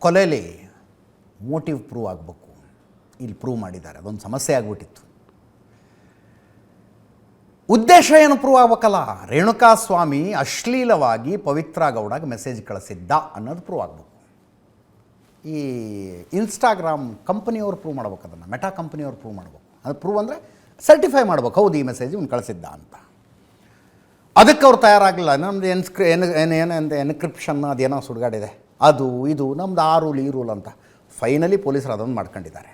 ಕೊಲೆಯಲ್ಲಿ motive prove ಆಗಬೇಕು. ಇಲ್ಲಿ prove ಮಾಡಿದ್ದಾರೆ, ಅದೊಂದು ಸಮಸ್ಯೆ ಆಗಿಬಿಟ್ಟಿತ್ತು. ಉದ್ದೇಶ ಏನು ಪ್ರೂವ್ ಆಗ್ಬೇಕಲ್ಲ. ರೇಣುಕಾಸ್ವಾಮಿ ಅಶ್ಲೀಲವಾಗಿ ಪವಿತ್ರ ಗೌಡಗೆ ಮೆಸೇಜ್ ಕಳಿಸಿದ್ದ ಅನ್ನೋದು ಪ್ರೂವ್ ಆಗಬೇಕು. ಈ ಇನ್ಸ್ಟಾಗ್ರಾಮ್ ಕಂಪನಿಯವ್ರು ಪ್ರೂವ್ ಮಾಡ್ಬೇಕು, ಅದನ್ನು ಮೆಟಾ ಕಂಪನಿಯವ್ರು ಪ್ರೂವ್ ಮಾಡ್ಬೇಕು. ಅದು ಪ್ರೂವ್ ಅಂದರೆ ಸರ್ಟಿಫೈ ಮಾಡ್ಬೇಕು, ಹೌದು ಈ ಮೆಸೇಜ್ ಇವ್ನು ಕಳಿಸಿದ್ದ ಅಂತ. ಅದಕ್ಕೆ ಅವ್ರು ತಯಾರಾಗಲಿಲ್ಲ. ನಮ್ಮದು ಎನ್ಕ್ರಿಪ್ಷನ್ ಅದೇನೋ ಸುಡುಗಾಡಿದೆ, ಅದು ಇದು ನಮ್ಮದು ಆ ರೂಲ್ ಈ ರೂಲ್ ಅಂತ. ಫೈನಲಿ ಪೊಲೀಸರು ಅದನ್ನು ಮಾಡ್ಕೊಂಡಿದ್ದಾರೆ.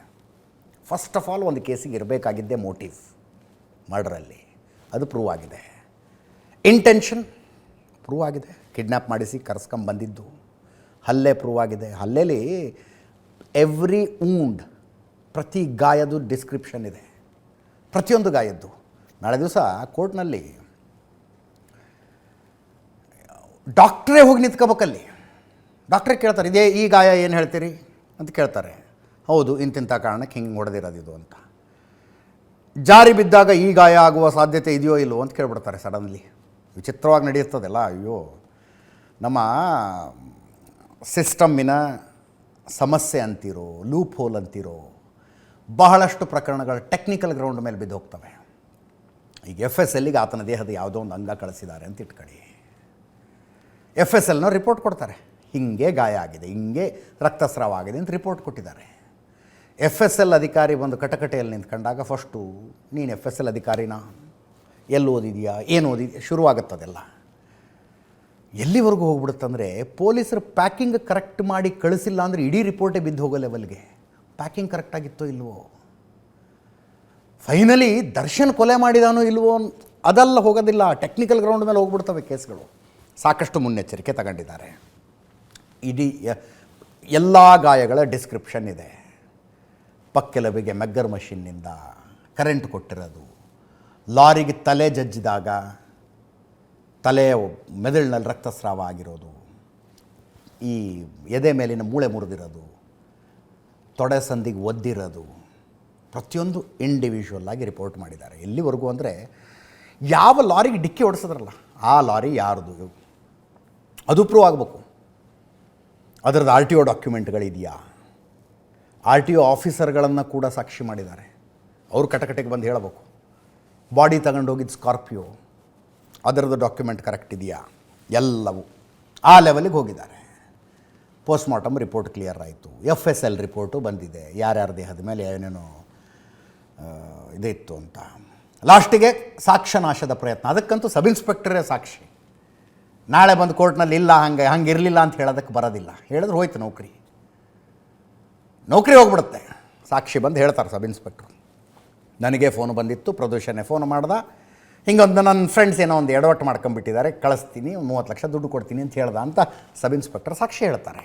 ಫಸ್ಟ್ ಆಫ್ ಆಲ್ ಒಂದು ಕೇಸಿಗೆ ಇರಬೇಕಾಗಿದ್ದೇ ಮೋಟಿವ್, ಮರ್ಡರಲ್ಲಿ, ಅದು ಪ್ರೂವ್ ಆಗಿದೆ. ಇಂಟೆನ್ಷನ್ ಪ್ರೂವ್ ಆಗಿದೆ, ಕಿಡ್ನ್ಯಾಪ್ ಮಾಡಿಸಿ ಕರೆಸ್ಕೊಂಬಂದಿದ್ದು. ಹಲ್ಲೆ ಪ್ರೂವ್ ಆಗಿದೆ. ಹಲ್ಲೆಯಲ್ಲಿ ಎವ್ರಿ ಊಂಡ್, ಪ್ರತಿ ಗಾಯದ್ದು ಡಿಸ್ಕ್ರಿಪ್ಷನ್ ಇದೆ, ಪ್ರತಿಯೊಂದು ಗಾಯದ್ದು. ನಾಳೆ ದಿವಸ ಕೋರ್ಟ್ನಲ್ಲಿ ಡಾಕ್ಟ್ರೇ ಹೋಗಿ ನಿಂತ್ಕೋಬೇಕಲ್ಲಿ. ಡಾಕ್ಟ್ರೇ ಕೇಳ್ತಾರೆ, ಇದೇ ಈ ಗಾಯ ಏನು ಹೇಳ್ತೀರಿ ಅಂತ ಕೇಳ್ತಾರೆ. ಹೌದು ಇಂತಿಂಥ ಕಾರಣಕ್ಕೆ ಹಿಂಗೆ ಹೊಡೆದಿರೋದು ಇದು ಅಂತ. ಜಾರಿ ಬಿದ್ದಾಗ ಈ ಗಾಯ ಆಗುವ ಸಾಧ್ಯತೆ ಇದೆಯೋ ಇಲ್ಲವೋ ಅಂತ ಕೇಳ್ಬಿಡ್ತಾರೆ ಸಡನ್ಲಿ. ವಿಚಿತ್ರವಾಗಿ ನಡೆಯುತ್ತದೆಲ್ಲ. ಅಯ್ಯೋ, ನಮ್ಮ ಸಿಸ್ಟಮ್ಮಿನ ಸಮಸ್ಯೆ ಅಂತೀರೋ, ಲೂಪ್ ಹೋಲ್ ಅಂತೀರೋ, ಬಹಳಷ್ಟು ಪ್ರಕರಣಗಳು ಟೆಕ್ನಿಕಲ್ ಗ್ರೌಂಡ್ ಮೇಲೆ ಬಿದ್ದು ಹೋಗ್ತವೆ. ಈಗ FSLಗೆ ಆತನ ದೇಹದ ಯಾವುದೋ ಒಂದು ಅಂಗ ಕಳಿಸಿದ್ದಾರೆ ಅಂತ ಇಟ್ಕೊಳ್ಳಿ. FSLನವ್ರು ರಿಪೋರ್ಟ್ ಕೊಡ್ತಾರೆ, ಹಿಂಗೆ ಗಾಯ ಆಗಿದೆ, ಹಿಂಗೆ ರಕ್ತಸ್ರಾವ ಆಗಿದೆ ಅಂತ ರಿಪೋರ್ಟ್ ಕೊಟ್ಟಿದ್ದಾರೆ. FSL ಅಧಿಕಾರಿ ಬಂದು ಕಟಕಟೆಯಲ್ಲಿ ನಿಂತ್ಕೊಂಡಾಗ ಫಸ್ಟು ನೀನು FSL ಅಧಿಕಾರಿನ, ಎಲ್ಲಿ ಓದಿದೆಯಾ, ಏನು ಓದಿದೆಯಾ, ಶುರುವಾಗುತ್ತದೆಲ್ಲ. ಎಲ್ಲಿವರೆಗೂ ಹೋಗ್ಬಿಡುತ್ತಂದರೆ ಪೊಲೀಸರು ಪ್ಯಾಕಿಂಗ್ ಕರೆಕ್ಟ್ ಮಾಡಿ ಕಳಿಸಿಲ್ಲ ಅಂದರೆ ಇಡೀ ರಿಪೋರ್ಟೇ ಬಿದ್ದು ಹೋಗೋ ಲೆವೆಲ್ಗೆ. ಪ್ಯಾಕಿಂಗ್ ಕರೆಕ್ಟಾಗಿತ್ತೋ ಇಲ್ವೋ, ಫೈನಲಿ ದರ್ಶನ್ ಕೊಲೆ ಮಾಡಿದಾನೋ ಇಲ್ವೋ ಅದೆಲ್ಲ ಹೋಗೋದಿಲ್ಲ. ಟೆಕ್ನಿಕಲ್ ಗ್ರೌಂಡ್ ಮೇಲೆ ಹೋಗ್ಬಿಡ್ತವೆ ಕೇಸ್ಗಳು. ಸಾಕಷ್ಟು ಮುನ್ನೆಚ್ಚರಿಕೆ ತಗೊಂಡಿದ್ದಾರೆ. ಇಡೀ ಎಲ್ಲ ಗಾಯಗಳ ಡಿಸ್ಕ್ರಿಪ್ಷನ್ ಇದೆ. ಪಕ್ಕೆಲಬಿಗೆ ಮೆಗ್ಗರ್ ಮಷಿನ್ನಿಂದ ಕರೆಂಟ್ ಕೊಟ್ಟಿರೋದು, ಲಾರಿಗೆ ತಲೆ ಜಜ್ಜಿದಾಗ ತಲೆ ಮೆದುಳಿನಲ್ಲಿ ರಕ್ತಸ್ರಾವ ಆಗಿರೋದು, ಈ ಎದೆ ಮೇಲಿನ ಮೂಳೆ ಮುರಿದಿರೋದು, ತೊಡೆ ಸಂದಿಗೆ ಒದ್ದಿರೋದು, ಪ್ರತಿಯೊಂದು ಇಂಡಿವಿಜುವಲ್ ಆಗಿ ರಿಪೋರ್ಟ್ ಮಾಡಿದ್ದಾರೆ. ಎಲ್ಲಿವರೆಗೂ ಅಂದರೆ ಯಾವ ಲಾರಿಗೆ ಡಿಕ್ಕಿ ಹೊಡಿಸಿದ್ರಲ್ಲ ಆ ಲಾರಿ ಯಾರ್ದು ಅದು ಪ್ರೂವ್ ಆಗಬೇಕು. ಅದರದ್ದು RTO ಡಾಕ್ಯುಮೆಂಟ್ಗಳಿದೆಯಾ, RTO ಆಫೀಸರ್ಗಳನ್ನು ಕೂಡ ಸಾಕ್ಷಿ ಮಾಡಿದ್ದಾರೆ. ಅವರು ಕಟಕಟೆಗೆ ಬಂದು ಹೇಳಬೇಕು. ಬಾಡಿ ತಗೊಂಡೋಗಿದ್ದು ಸ್ಕಾರ್ಪಿಯೋ, ಅದರದ್ದು ಡಾಕ್ಯುಮೆಂಟ್ ಕರೆಕ್ಟ್ ಇದೆಯಾ, ಎಲ್ಲವೂ ಆ ಲೆವೆಲಿಗೆ ಹೋಗಿದ್ದಾರೆ. ಪೋಸ್ಟ್ಮಾರ್ಟಮ್ ರಿಪೋರ್ಟ್ ಕ್ಲಿಯರ್ ಆಯಿತು. FSL ರಿಪೋರ್ಟು ಬಂದಿದೆ, ಯಾರ್ಯಾರ ದೇಹದ ಮೇಲೆ ಏನೇನೋ ಇದಿತ್ತು ಅಂತ. ಲಾಸ್ಟಿಗೆ ಸಾಕ್ಷ್ಯನಾಶದ ಪ್ರಯತ್ನ. ಅದಕ್ಕಂತೂ ಸಬ್ ಇನ್ಸ್ಪೆಕ್ಟರೇ ಸಾಕ್ಷಿ. ನಾಳೆ ಬಂದು ಕೋರ್ಟ್ನಲ್ಲಿ ಇಲ್ಲ ಹಂಗೆ ಇರಲಿಲ್ಲ ಅಂತ ಹೇಳೋದಕ್ಕೆ ಬರೋದಿಲ್ಲ. ಹೇಳಿದ್ರೆ ಹೋಯ್ತು ನೌಕರಿ ಹೋಗ್ಬಿಡುತ್ತೆ. ಸಾಕ್ಷಿ ಬಂದು ಹೇಳ್ತಾರೆ ಸಬ್ ಇನ್ಸ್ಪೆಕ್ಟ್ರು, ನನಗೆ ಫೋನ್ ಬಂದಿತ್ತು, ಪ್ರದೂಷಣೆ ಫೋನ್ ಮಾಡ್ದ, ಹಿಂಗೊಂದು ನನ್ನ ಫ್ರೆಂಡ್ಸ್ ಏನೋ ಒಂದು ಎಡವಟ್ಟು ಮಾಡ್ಕೊಂಬಿಟ್ಟಿದ್ದಾರೆ, ಕಳಿಸ್ತೀನಿ, 30 ಲಕ್ಷ ದುಡ್ಡು ಕೊಡ್ತೀನಿ ಅಂತ ಹೇಳ್ದ ಅಂತ ಸಬ್ ಇನ್ಸ್ಪೆಕ್ಟರ್ ಸಾಕ್ಷಿ ಹೇಳ್ತಾರೆ.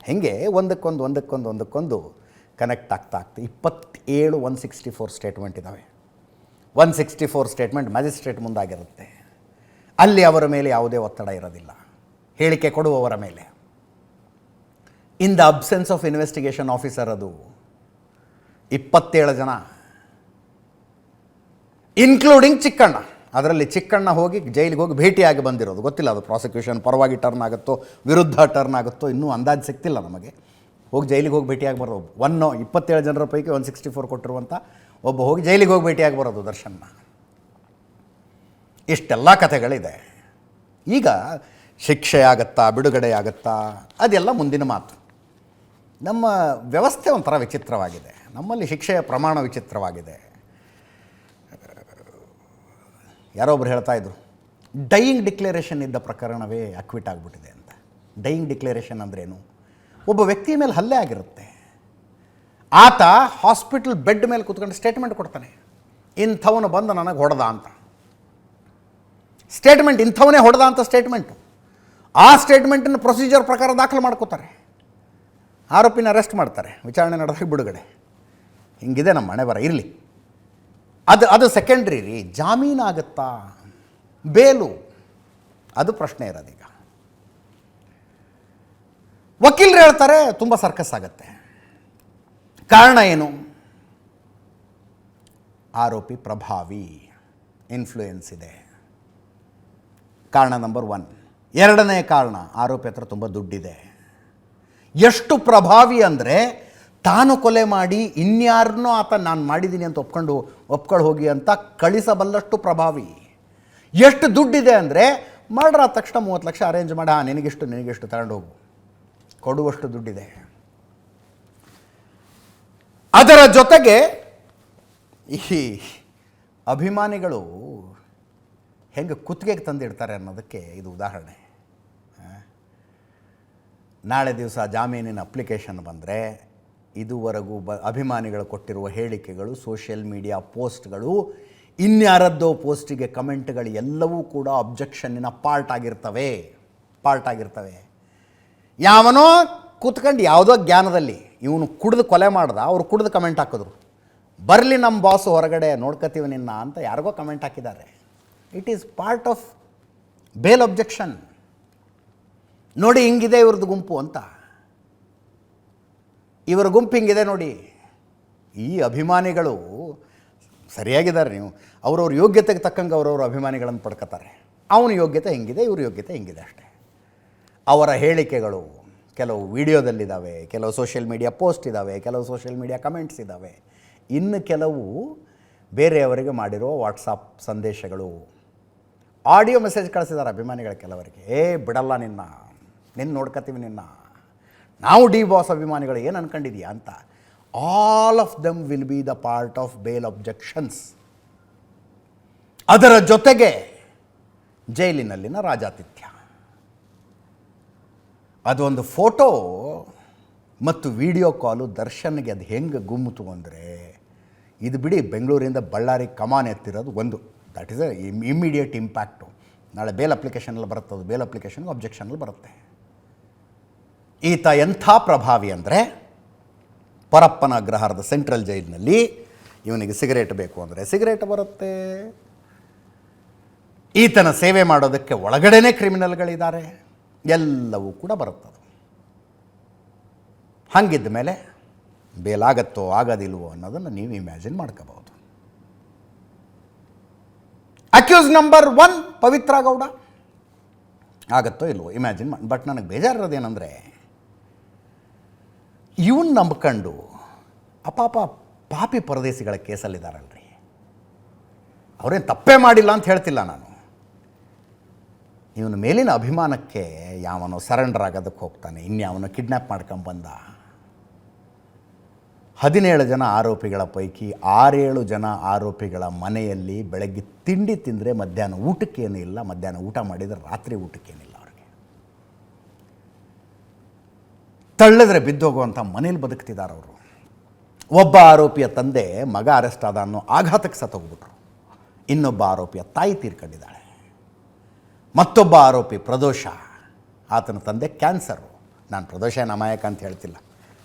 ಹೇಗೆ ಒಂದಕ್ಕೊಂದು ಕನೆಕ್ಟ್ ಆಗ್ತಾ 27 164 ಸ್ಟೇಟ್ಮೆಂಟ್ ಇದ್ದಾವೆ. 164 ಸ್ಟೇಟ್ಮೆಂಟ್ ಮ್ಯಾಜಿಸ್ಟ್ರೇಟ್ ಮುಂದಾಗಿರುತ್ತೆ. ಅಲ್ಲಿ ಅವರ ಮೇಲೆ ಯಾವುದೇ ಒತ್ತಡ ಇರೋದಿಲ್ಲ, ಹೇಳಿಕೆ ಕೊಡುವವರ ಮೇಲೆ. In the absence of investigation officer ಅದು 27 ಜನ, ಇನ್ಕ್ಲೂಡಿಂಗ್ ಚಿಕ್ಕಣ್ಣ. ಅದರಲ್ಲಿ ಚಿಕ್ಕಣ್ಣ ಹೋಗಿ ಜೈಲಿಗೆ ಹೋಗಿ ಭೇಟಿಯಾಗಿ ಬಂದಿರೋದು. ಗೊತ್ತಿಲ್ಲ ಅದು ಪ್ರಾಸಿಕ್ಯೂಷನ್ ಪರವಾಗಿ ಟರ್ನ್ ಆಗುತ್ತೋ ವಿರುದ್ಧ ಟರ್ನ್ ಆಗುತ್ತೋ ಇನ್ನೂ ಅಂದಾಜು ಸಿಗ್ತಿಲ್ಲ ನಮಗೆ. ಹೋಗಿ ಜೈಲಿಗೆ ಹೋಗಿ ಭೇಟಿಯಾಗಿ ಬರೋದು. 27 ಜನರ ಪೈಕಿ 164 ಕೊಟ್ಟಿರುವಂಥ ಒಬ್ಬ ಹೋಗಿ ಜೈಲಿಗೆ ಹೋಗಿ ಭೇಟಿಯಾಗಿ ಬರೋದು ದರ್ಶನ್ನ. ಇಷ್ಟೆಲ್ಲ ಕಥೆಗಳಿದೆ. ಈಗ ಶಿಕ್ಷೆ ಆಗುತ್ತಾ, ಬಿಡುಗಡೆ ಆಗುತ್ತಾ, ಅದೆಲ್ಲ ಮುಂದಿನ ಮಾತು. ನಮ್ಮ ವ್ಯವಸ್ಥೆ ಒಂಥರ ವಿಚಿತ್ರವಾಗಿದೆ. ನಮ್ಮಲ್ಲಿ ಶಿಕ್ಷೆಯ ಪ್ರಮಾಣ ವಿಚಿತ್ರವಾಗಿದೆ. ಯಾರೊಬ್ಬರು ಹೇಳ್ತಾ ಇದ್ರು, ಡೈಯಿಂಗ್ ಡಿಕ್ಲೇರೇಷನ್ ಇದ್ದ ಪ್ರಕರಣವೇ ಅಕ್ವಿಟ್ ಆಗಿಬಿಟ್ಟಿದೆ ಅಂತ. ಡೈಯಿಂಗ್ ಡಿಕ್ಲೇರೇಷನ್ ಅಂದ್ರೇನು? ಒಬ್ಬ ವ್ಯಕ್ತಿಯ ಮೇಲೆ ಹಲ್ಲೆ ಆಗಿರುತ್ತೆ, ಆತ ಹಾಸ್ಪಿಟಲ್ ಬೆಡ್ ಮೇಲೆ ಕೂತ್ಕೊಂಡು ಸ್ಟೇಟ್ಮೆಂಟ್ ಕೊಡ್ತಾನೆ, ಇಂಥವನು ಬಂದು ನನಗೆ ಹೊಡೆದ ಅಂತ. ಸ್ಟೇಟ್ಮೆಂಟ್ ಇಂಥವನೇ ಹೊಡೆದ ಅಂತ ಸ್ಟೇಟ್ಮೆಂಟು. ಆ ಸ್ಟೇಟ್ಮೆಂಟನ್ನು ಪ್ರೊಸೀಜರ್ ಪ್ರಕಾರ ದಾಖಲು ಮಾಡ್ಕೋತಾರೆ, ಆರೋಪಿನ ಅರೆಸ್ಟ್ ಮಾಡ್ತಾರೆ, ವಿಚಾರಣೆ ನಡೆದಾಗ ಬಿಡುಗಡೆ. ಹಿಂಗಿದೆ ನಮ್ಮ ಮನೆ ಬರ. ಇರಲಿ, ಅದು ಸೆಕೆಂಡ್ರಿ ರೀ. ಜಾಮೀನಾಗುತ್ತಾ, ಬೇಲು, ಅದು ಪ್ರಶ್ನೆ ಇರೋದೀಗ. ವಕೀಲರು ಹೇಳ್ತಾರೆ ತುಂಬ ಸರ್ಕಸ್ ಆಗುತ್ತೆ. ಕಾರಣ ಏನು? ಆರೋಪಿ ಪ್ರಭಾವಿ, ಇನ್ಫ್ಲೂಯೆನ್ಸ್ ಇದೆ, ಕಾರಣ ನಂಬರ್ 1. ಎರಡನೇ ಕಾರಣ, ಆರೋಪಿ ಹತ್ರ ತುಂಬ ದುಡ್ಡಿದೆ. ಎಷ್ಟು ಪ್ರಭಾವಿ ಅಂದರೆ ತಾನು ಕೊಲೆ ಮಾಡಿ ಇನ್ಯಾರನ್ನೋ ಆತ ನಾನು ಮಾಡಿದ್ದೀನಿ ಅಂತ ಒಪ್ಕೊಂಡು ಹೋಗಿ ಅಂತ ಕಳಿಸಬಲ್ಲಷ್ಟು ಪ್ರಭಾವಿ. ಎಷ್ಟು ದುಡ್ಡಿದೆ ಅಂದರೆ ಮರ್ಡರ್ ಆದ ತಕ್ಷಣ 30 ಲಕ್ಷ ಅರೇಂಜ್ ಮಾಡಿ ನಿನಗಿಷ್ಟು ತಗೊಂಡು ಹೋಗು, ಕೊಡುವಷ್ಟು ದುಡ್ಡಿದೆ. ಅದರ ಜೊತೆಗೆ ಈ ಅಭಿಮಾನಿಗಳು ಹೆಂಗೆ ಕುತ್ತಿಗೆಗೆ ತಂದಿಡ್ತಾರೆ ಅನ್ನೋದಕ್ಕೆ ಇದು ಉದಾಹರಣೆ. ನಾಳೆ ದಿವಸ ಜಾಮೀನಿನ ಅಪ್ಲಿಕೇಶನ್ ಬಂದರೆ ಇದುವರೆಗೂ ಅಭಿಮಾನಿಗಳು ಕೊಟ್ಟಿರುವ ಹೇಳಿಕೆಗಳು, ಸೋಷಿಯಲ್ ಮೀಡಿಯಾ ಪೋಸ್ಟ್ಗಳು, ಇನ್ಯಾರದ್ದೋ ಪೋಸ್ಟಿಗೆ ಕಮೆಂಟ್ಗಳು ಎಲ್ಲವೂ ಕೂಡ ಅಬ್ಜೆಕ್ಷನ್ನಿನ ಪಾರ್ಟ್ ಆಗಿರ್ತವೆ. ಯಾವನೋ ಕೂತ್ಕೊಂಡು ಯಾವುದೋ ಜ್ಞಾನದಲ್ಲಿ ಇವನು ಕುಡಿದು ಕೊಲೆ ಮಾಡ್ದ, ಅವ್ರು ಕುಡಿದು ಕಮೆಂಟ್ ಹಾಕಿದ್ರು, ಬರಲಿ ನಮ್ಮ ಬಾಸು ಹೊರಗಡೆ ನೋಡ್ಕೋತೀವಿ ನಿನ್ನ ಅಂತ ಯಾರಿಗೋ ಕಮೆಂಟ್ ಹಾಕಿದ್ದಾರೆ. It is part of bail objection. ನೋಡಿ ಹಿಂಗಿದೆ ಇವ್ರದ್ದು ಗುಂಪು ಅಂತ, ಇವರ ಗುಂಪು ಹಿಂಗಿದೆ ನೋಡಿ. ಈ ಅಭಿಮಾನಿಗಳು ಸರಿಯಾಗಿದ್ದಾರೆ. ನೀವು ಅವ್ರವ್ರ ಯೋಗ್ಯತೆಗೆ ತಕ್ಕಂಗೆ ಅವ್ರವ್ರ ಅಭಿಮಾನಿಗಳನ್ನು ಪಡ್ಕೋತಾರೆ. ಅವನ ಯೋಗ್ಯತೆ ಹಿಂಗಿದೆ, ಇವ್ರ ಯೋಗ್ಯತೆ ಹಿಂಗಿದೆ ಅಷ್ಟೇ. ಅವರ ಹೇಳಿಕೆಗಳು ಕೆಲವು ವಿಡಿಯೋದಲ್ಲಿದ್ದಾವೆ, ಕೆಲವು ಸೋಷಿಯಲ್ ಮೀಡಿಯಾ ಪೋಸ್ಟ್ ಇದ್ದಾವೆ, ಕೆಲವು ಸೋಷಿಯಲ್ ಮೀಡಿಯಾ ಕಮೆಂಟ್ಸ್ ಇದ್ದಾವೆ, ಇನ್ನು ಕೆಲವು ಬೇರೆಯವರಿಗೆ ಮಾಡಿರೋ ವಾಟ್ಸಪ್ ಸಂದೇಶಗಳು, ಆಡಿಯೋ ಮೆಸೇಜ್ ಕಳಿಸಿದ್ದಾರೆ ಅಭಿಮಾನಿಗಳ ಕೆಲವರಿಗೆ. ಬಿಡಲ್ಲ ನಿನ್ನ ನೋಡ್ಕೊತೀವಿ ನಿನ್ನ, ನಾವು ಡಿ ಬಾಸ್ ಅಭಿಮಾನಿಗಳು ಏನು ಅನ್ಕೊಂಡಿದೀಯಾ ಅಂತ. All of them will be the part of bail objections. ಅದರ ಜೊತೆಗೆ ಜೈಲಿನಲ್ಲಿನ ರಾಜಾತಿಥ್ಯ, ಅದೊಂದು ಫೋಟೋ ಮತ್ತು ವಿಡಿಯೋ ಕಾಲು ದರ್ಶನ್ಗೆ ಅದು ಹೆಂಗೆ ಗುಮ್ಮಿತು ಅಂದರೆ, ಇದು ಬಿಡಿ ಬೆಂಗಳೂರಿಂದ ಬಳ್ಳಾರಿ ಕಮಾನ್ ಎತ್ತಿರೋದು ಒಂದು, that is A immediate impact. ನಾಳೆ ಬೇಲ್ ಅಪ್ಲಿಕೇಶನಲ್ಲಿ ಬರುತ್ತೆ, ಅದು ಬೇಲ್ ಅಪ್ಲಿಕೇಶನ್ಗೆ ಅಬ್ಜೆಕ್ಷನಲ್ಲಿ ಬರುತ್ತೆ. ಈತ ಎಂಥ ಪ್ರಭಾವಿ ಅಂದರೆ, ಪರಪ್ಪನ ಅಗ್ರಹಾರದ ಸೆಂಟ್ರಲ್ ಜೈಲಿನಲ್ಲಿ ಇವನಿಗೆ ಸಿಗರೇಟ್ ಬೇಕು ಅಂದರೆ ಸಿಗರೇಟ್ ಬರುತ್ತೆ. ಈತನ ಸೇವೆ ಮಾಡೋದಕ್ಕೆ ಒಳಗಡೆನೇ ಕ್ರಿಮಿನಲ್ಗಳಿದ್ದಾರೆ, ಎಲ್ಲವೂ ಕೂಡ ಬರುತ್ತದು. ಹಂಗಿದ್ದ ಮೇಲೆ ಬೇಲಾಗತ್ತೋ ಆಗೋದಿಲ್ವೋ ಅನ್ನೋದನ್ನು ನೀವು ಇಮ್ಯಾಜಿನ್ ಮಾಡ್ಕೋಬಹುದು. ಅಕ್ಯೂಸ್ ನಂಬರ್ 1 ಪವಿತ್ರ ಗೌಡ ಆಗತ್ತೋ ಇಲ್ವೋ ಇಮ್ಯಾಜಿನ್ ಮಾಡಿ. ಬಟ್ ನನಗೆ ಬೇಜಾರಿರೋದೇನೆಂದರೆ, ಇವನ್ ನಂಬ್ಕೊಂಡು ಅಪಾಪ ಪಾಪಿ ಪರದೇಶಿಗಳ ಕೇಸಲ್ಲಿದ್ದಾರಲ್ರಿ, ಅವರೇನು ತಪ್ಪೇ ಮಾಡಿಲ್ಲ ಅಂತ ಹೇಳ್ತಿಲ್ಲ ನಾನು. ಇವನ ಮೇಲಿನ ಅಭಿಮಾನಕ್ಕೆ ಯಾವನೋ ಸರೆಂಡರ್ ಆಗೋದಕ್ಕೆ ಹೋಗ್ತಾನೆ, ಇನ್ಯಾವನೋ ಕಿಡ್ನ್ಯಾಪ್ ಮಾಡ್ಕೊಂಬಂದ. 17 ಜನ ಆರೋಪಿಗಳ ಪೈಕಿ 6-7 ಜನ ಆರೋಪಿಗಳ ಮನೆಯಲ್ಲಿ ಬೆಳಗ್ಗೆ ತಿಂಡಿ ತಿಂದರೆ ಮಧ್ಯಾಹ್ನ ಊಟಕ್ಕೇನೂ ಇಲ್ಲ, ಮಧ್ಯಾಹ್ನ ಊಟ ಮಾಡಿದರೆ ರಾತ್ರಿ ಊಟಕ್ಕೇನಿಲ್ಲ. ಅವ್ರಿಗೆ ತಳ್ಳಿದ್ರೆ ಬಿದ್ದೋಗುವಂಥ ಮನೇಲಿ ಬದುಕ್ತಿದ್ದಾರೆ ಅವರು. ಒಬ್ಬ ಆರೋಪಿಯ ತಂದೆ ಮಗ ಅರೆಸ್ಟ್ ಆದ ಅನ್ನೋ ಆಘಾತಕ್ಕೆ ಸತ್ತೋಗ್ಬಿಟ್ರು. ಇನ್ನೊಬ್ಬ ಆರೋಪಿಯ ತಾಯಿ ತೀರ್ಕೊಂಡಿದ್ದಾಳೆ. ಮತ್ತೊಬ್ಬ ಆರೋಪಿ ಪ್ರದೋಷ, ಆತನ ತಂದೆ ಕ್ಯಾನ್ಸರು. ನಾನು ಪ್ರದೋಷನ ಅಮಾಯಕ ಅಂತ ಹೇಳ್ತಿಲ್ಲ,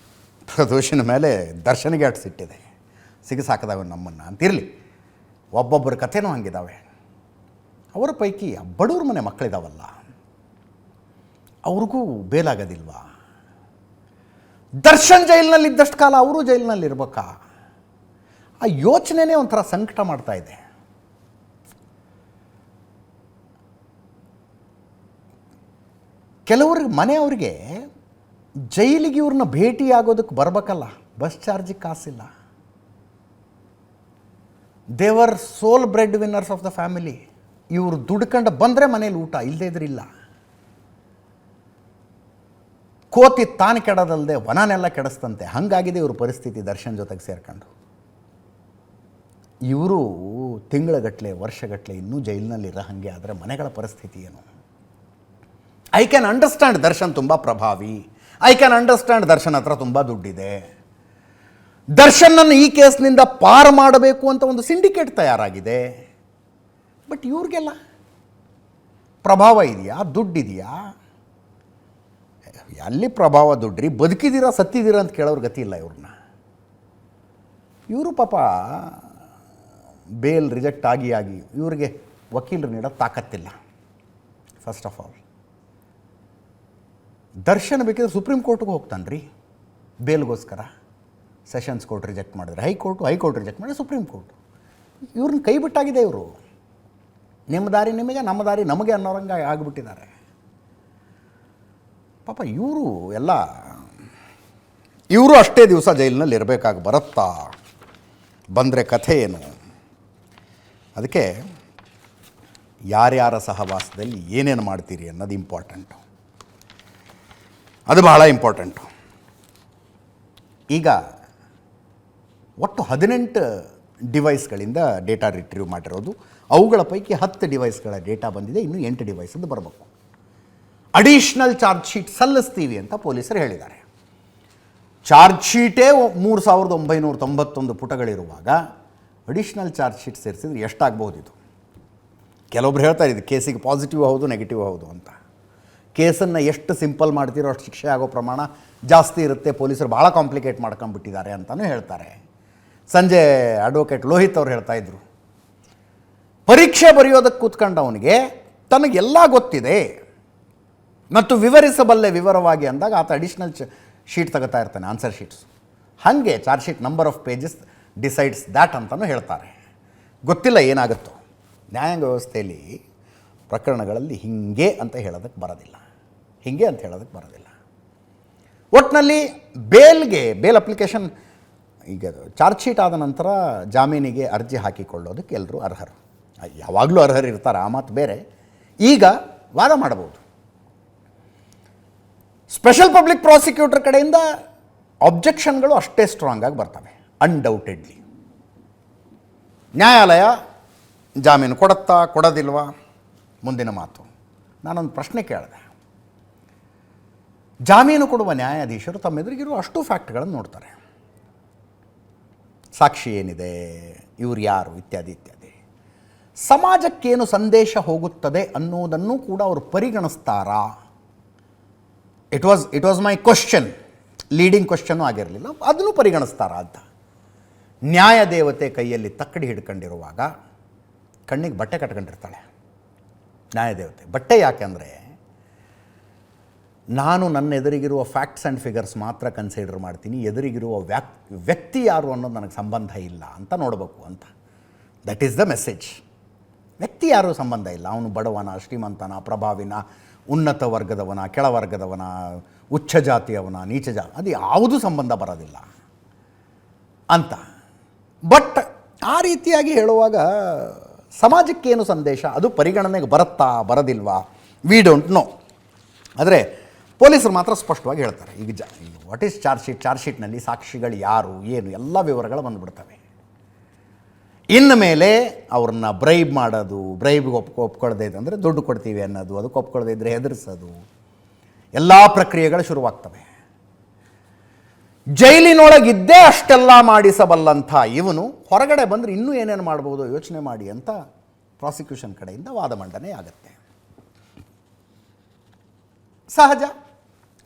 ಪ್ರದೋಷನ ಮೇಲೆ ದರ್ಶನಿಗೆ ಅಟ್ಸಿಟ್ಟಿದೆ, ಸಿಗಸಾಕದಾವೆ ನಮ್ಮನ್ನು ಅಂತಿರಲಿ. ಒಬ್ಬೊಬ್ಬರ ಕಥೆನೂ ಹಂಗಿದ್ದಾವೆ. ಅವರ ಪೈಕಿ ಬಡವ್ರ ಮನೆ ಮಕ್ಕಳಿದಾವಲ್ಲ, ಅವ್ರಿಗೂ ಬೇಲಾಗೋದಿಲ್ವಾ? ದರ್ಶನ್ ಜೈಲಿನಲ್ಲಿದ್ದಷ್ಟು ಕಾಲ ಅವರು ಜೈಲಿನಲ್ಲಿರ್ಬೇಕಾ? ಆ ಯೋಚನೆನೇ ಒಂಥರ ಸಂಕಟ ಮಾಡ್ತಾ ಇದೆ. ಕೆಲವ್ರಿಗೆ ಮನೆಯವ್ರಿಗೆ ಜೈಲಿಗೆ ಇವ್ರನ್ನ ಭೇಟಿಯಾಗೋದಕ್ಕೆ ಬರಬೇಕಲ್ಲ, ಬಸ್ ಚಾರ್ಜಿಗೆ ಕಾಸಿಲ್ಲ. They were sole breadwinners of the family. ಇವರು ದುಡ್ಕೊಂಡು ಬಂದರೆ ಮನೇಲಿ ಊಟ, ಇಲ್ಲದೇ ಇದ್ರೆ ಇಲ್ಲ. ಕೋತಿ ತಾನು ಕೆಡೋದಲ್ಲದೆ ವನನೆಲ್ಲ ಕೆಡಿಸ್ತಂತೆ, ಹಂಗಾಗಿದೆ ಇವ್ರ ಪರಿಸ್ಥಿತಿ. ದರ್ಶನ್ ಜೊತೆಗೆ ಸೇರ್ಕೊಂಡು ಇವರು ತಿಂಗಳಗಟ್ಟಲೆ ವರ್ಷಗಟ್ಟಲೆ ಇನ್ನೂ ಜೈಲಿನಲ್ಲಿರೋ ಹಾಗೆ ಆದರೆ ಮನೆಗಳ ಪರಿಸ್ಥಿತಿ ಏನು? ಐ ಕ್ಯಾನ್ ಅಂಡರ್ಸ್ಟ್ಯಾಂಡ್ ದರ್ಶನ್ ತುಂಬ ಪ್ರಭಾವಿ, ಐ ಕ್ಯಾನ್ ಅಂಡರ್ಸ್ಟ್ಯಾಂಡ್ ದರ್ಶನ್ ಹತ್ರ ತುಂಬ ದುಡ್ಡಿದೆ. ದರ್ಶನ್ನನ್ನು ಈ ಕೇಸ್ನಿಂದ ಪಾರು ಮಾಡಬೇಕು ಅಂತ ಒಂದು ಸಿಂಡಿಕೇಟ್ ತಯಾರಾಗಿದೆ. ಬಟ್ ಇವ್ರಿಗೆಲ್ಲ ಪ್ರಭಾವ ಇದೆಯಾ, ದುಡ್ಡಿದೆಯಾ? ಅಲ್ಲಿ ಪ್ರಭಾವ ದುಡ್ಡ್ರಿ, ಬದುಕಿದ್ದೀರಾ ಸತ್ತಿದ್ದೀರಾ ಅಂತ ಕೇಳೋರು ಗತಿ ಇಲ್ಲ ಇವ್ರನ್ನ. ಇವರು ಪಾಪ ಬೇಲ್ ರಿಜೆಕ್ಟ್ ಆಗಿ ಇವರಿಗೆ ವಕೀಲರು ನೀಡೋ ತಾಕತ್ತಿಲ್ಲ. ಫಸ್ಟ್ ಆಫ್ ಆಲ್ ದರ್ಶನ್ ಬೇಕಿದ್ರೆ ಸುಪ್ರೀಂ ಕೋರ್ಟ್ಗೆ ಹೋಗ್ತಾನೆ ರೀ ಬೇಲ್ಗೋಸ್ಕರ. ಸೆಷನ್ಸ್ ಕೋರ್ಟ್ ರಿಜೆಕ್ಟ್ ಮಾಡಿದ್ರೆ ಹೈಕೋರ್ಟ್ ರಿಜೆಕ್ಟ್ ಮಾಡಿದ್ರೆ ಸುಪ್ರೀಂ ಕೋರ್ಟ್. ಇವ್ರನ್ನ ಕೈ ಬಿಟ್ಟಾಗಿದೆ ಇವರು. ನಿಮ್ಮ ದಾರಿ ನಿಮಗೆ, ನಮ್ಮ ದಾರಿ ನಮಗೆ ಅನ್ನೋರಂಗೆ ಆಗಿಬಿಟ್ಟಿದ್ದಾರೆ. ಪಾಪ ಇವರು ಎಲ್ಲ ಇವರು ಅಷ್ಟೇ ದಿವಸ ಜೈಲಿನಲ್ಲಿ ಇರಬೇಕಾಗಿ ಬರುತ್ತಾ, ಬಂದರೆ ಕಥೆ ಏನು? ಅದಕ್ಕೆ ಯಾರ್ಯಾರ ಸಹವಾಸದಲ್ಲಿ ಏನೇನು ಮಾಡ್ತೀರಿ ಅನ್ನೋದು ಇಂಪಾರ್ಟೆಂಟು, ಅದು ಬಹಳ ಇಂಪಾರ್ಟೆಂಟು. ಈಗ ಒಟ್ಟು 18 ಡಿವೈಸ್ಗಳಿಂದ ಡೇಟಾ ರಿಟ್ರೀವ್ ಮಾಡಿರೋದು, ಅವುಗಳ ಪೈಕಿ 10 ಡಿವೈಸ್ಗಳ ಡೇಟಾ ಬಂದಿದೆ, ಇನ್ನೂ 8 ಡಿವೈಸದ್ದು ಬರಬೇಕು. ಅಡಿಷ್ನಲ್ ಚಾರ್ಜ್ ಶೀಟ್ ಸಲ್ಲಿಸ್ತೀವಿ ಅಂತ ಪೊಲೀಸರು ಹೇಳಿದ್ದಾರೆ. ಚಾರ್ಜ್ ಶೀಟೇ 3991 ಪುಟಗಳಿರುವಾಗ ಅಡಿಷ್ನಲ್ ಚಾರ್ಜ್ ಶೀಟ್ ಸೇರಿಸಿದ್ರೆ ಎಷ್ಟಾಗಬಹುದು? ಇದು ಕೆಲವೊಬ್ರು ಹೇಳ್ತಾರೆ ಇದು ಕೇಸಿಗೆ ಪಾಸಿಟಿವ್ ಹೌದು ನೆಗೆಟಿವ್ ಹೌದು ಅಂತ. ಕೇಸನ್ನು ಎಷ್ಟು ಸಿಂಪಲ್ ಮಾಡ್ತೀರೋ ಅಷ್ಟು ಶಿಕ್ಷೆ ಆಗೋ ಪ್ರಮಾಣ ಜಾಸ್ತಿ ಇರುತ್ತೆ, ಪೊಲೀಸರು ಭಾಳ ಕಾಂಪ್ಲಿಕೇಟ್ ಮಾಡ್ಕೊಂಡ್ಬಿಟ್ಟಿದ್ದಾರೆ ಅಂತಲೂ ಹೇಳ್ತಾರೆ. ಸಂಜೆ ಅಡ್ವೊಕೇಟ್ ಲೋಹಿತ್ ಅವ್ರು ಹೇಳ್ತಾಯಿದ್ರು, ಪರೀಕ್ಷೆ ಬರೆಯೋದಕ್ಕೆ ಕೂತ್ಕೊಂಡವನಿಗೆ ತನಗೆಲ್ಲ ಗೊತ್ತಿದೆ ಮತ್ತು ವಿವರಿಸಬಲ್ಲೆ ವಿವರವಾಗಿ ಅಂದಾಗ ಆತ ಅಡಿಷ್ನಲ್ ಶೀಟ್ ತಗೋತಾ ಇರ್ತಾನೆ, ಆನ್ಸರ್ ಶೀಟ್ಸ್. ಹಾಗೆ charge sheet number of pages decides that ಅಂತಲೂ ಹೇಳ್ತಾರೆ. ಗೊತ್ತಿಲ್ಲ ಏನಾಗುತ್ತೋ. ನ್ಯಾಯಾಂಗ ವ್ಯವಸ್ಥೆಯಲ್ಲಿ ಪ್ರಕರಣಗಳಲ್ಲಿ ಹೀಗೆ ಅಂತ ಹೇಳೋದಕ್ಕೆ ಬರೋದಿಲ್ಲ, ಹೀಗೆ ಅಂತ ಹೇಳೋದಕ್ಕೆ ಬರೋದಿಲ್ಲ. ಒಟ್ಟಿನಲ್ಲಿ ಬೇಲ್ ಅಪ್ಲಿಕೇಶನ್, ಈಗ ಚಾರ್ಜ್ ಶೀಟ್ ಆದ ನಂತರ ಜಾಮೀನಿಗೆ ಅರ್ಜಿ ಹಾಕಿಕೊಳ್ಳೋದಕ್ಕೆ ಎಲ್ಲರೂ ಅರ್ಹರು, ಯಾವಾಗಲೂ ಅರ್ಹರು ಇರ್ತಾರೆ, ಆ ಮಾತು ಬೇರೆ. ಈಗ ವಾದ ಮಾಡಬಹುದು. ಸ್ಪೆಷಲ್ ಪಬ್ಲಿಕ್ ಪ್ರಾಸಿಕ್ಯೂಟರ್ ಕಡೆಯಿಂದ ಅಬ್ಜೆಕ್ಷನ್ಗಳು ಅಷ್ಟೇ ಸ್ಟ್ರಾಂಗ್ ಆಗಿ ಬರ್ತವೆ, ಅನ್ಡೌಟೆಡ್ಲಿ. ನ್ಯಾಯಾಲಯ ಜಾಮೀನು ಕೊಡುತ್ತಾ ಕೊಡೋದಿಲ್ವಾ ಮುಂದಿನ ಮಾತು. ನಾನೊಂದು ಪ್ರಶ್ನೆ ಕೇಳಿದೆ. ಜಾಮೀನು ಕೊಡುವ ನ್ಯಾಯಾಧೀಶರು ತಮ್ಮೆದುರಿಗಿರುವ ಅಷ್ಟು ಫ್ಯಾಕ್ಟ್ಗಳನ್ನು ನೋಡ್ತಾರೆ, ಸಾಕ್ಷಿ ಏನಿದೆ, ಇವರು ಯಾರು, ಇತ್ಯಾದಿ ಇತ್ಯಾದಿ. ಸಮಾಜಕ್ಕೇನು ಸಂದೇಶ ಹೋಗುತ್ತದೆ ಅನ್ನೋದನ್ನು ಕೂಡ ಅವರು ಪರಿಗಣಿಸ್ತಾರಾ? It was my question, leading ಕ್ವಶನ್ನೂ ಆಗಿರಲಿಲ್ಲ. ಅದನ್ನು ಪರಿಗಣಿಸ್ತಾರಾ ಅಂತ. ನ್ಯಾಯದೇವತೆ ಕೈಯಲ್ಲಿ ತಕ್ಕಡಿ ಹಿಡ್ಕೊಂಡಿರುವಾಗ ಕಣ್ಣಿಗೆ ಬಟ್ಟೆ ಕಟ್ಕೊಂಡಿರ್ತಾಳೆ ನ್ಯಾಯದೇವತೆ. ಬಟ್ಟೆ ಯಾಕೆ ಅಂದರೆ, ನಾನು ನನ್ನ ಎದುರಿಗಿರುವ ಫ್ಯಾಕ್ಟ್ಸ್ ಆ್ಯಂಡ್ ಫಿಗರ್ಸ್ ಮಾತ್ರ ಕನ್ಸಿಡರ್ ಮಾಡ್ತೀನಿ, ಎದುರಿಗಿರುವ ವ್ಯಕ್ತಿ ಯಾರು ಅನ್ನೋದು ನನಗೆ ಸಂಬಂಧ ಇಲ್ಲ ಅಂತ ನೋಡಬೇಕು ಅಂತ. That is the message. ವ್ಯಕ್ತಿ ಯಾರೂ ಸಂಬಂಧ ಇಲ್ಲ, ಅವನು ಬಡವನ, ಶ್ರೀಮಂತನ, ಪ್ರಭಾವಿನ, ಉನ್ನತ ವರ್ಗದವನ, ಕೆಳವರ್ಗದವನ, ಉಚ್ಚ ಜಾತಿಯವನ, ನೀಚ ಜಾತಿ, ಅದು ಯಾವುದೂ ಸಂಬಂಧ ಬರೋದಿಲ್ಲ ಅಂತ. ಬಟ್ ಆ ರೀತಿಯಾಗಿ ಹೇಳುವಾಗ ಸಮಾಜಕ್ಕೇನು ಸಂದೇಶ, ಅದು ಪರಿಗಣನೆಗೆ ಬರುತ್ತಾ ಬರೋದಿಲ್ವಾ, ವಿ ಡೋಂಟ್ ನೋ. ಆದರೆ ಪೊಲೀಸರು ಮಾತ್ರ ಸ್ಪಷ್ಟವಾಗಿ ಹೇಳ್ತಾರೆ. ಈಗ ವಾಟ್ ಈಸ್ ಚಾರ್ಜ್ ಶೀಟ್ನಲ್ಲಿ ಸಾಕ್ಷಿಗಳು ಯಾರು, ಏನು, ಎಲ್ಲ ವಿವರಗಳು ಬಂದುಬಿಡ್ತವೆ. ಇನ್ನು ಮೇಲೆ ಅವ್ರನ್ನ ಬ್ರೈಬ್ ಮಾಡೋದು, ಬ್ರೈಬ್ಗೆ ಒಪ್ಕೊಳ್ಳದೆ ಅಂದರೆ ದುಡ್ಡು ಕೊಡ್ತೀವಿ ಅನ್ನೋದು, ಅದಕ್ಕೆ ಒಪ್ಕೊಳ್ಳದೆ ಇದ್ದರೆ ಹೆದರಿಸೋದು, ಎಲ್ಲ ಪ್ರಕ್ರಿಯೆಗಳು ಶುರುವಾಗ್ತವೆ. ಜೈಲಿನೊಳಗಿದ್ದೇ ಅಷ್ಟೆಲ್ಲ ಮಾಡಿಸಬಲ್ಲಂಥ ಇವನು ಹೊರಗಡೆ ಬಂದರೆ ಇನ್ನೂ ಏನೇನು ಮಾಡ್ಬೋದು ಯೋಚನೆ ಮಾಡಿ ಅಂತ ಪ್ರಾಸಿಕ್ಯೂಷನ್ ಕಡೆಯಿಂದ ವಾದ ಮಂಡನೆ ಆಗುತ್ತೆ. ಸಹಜ.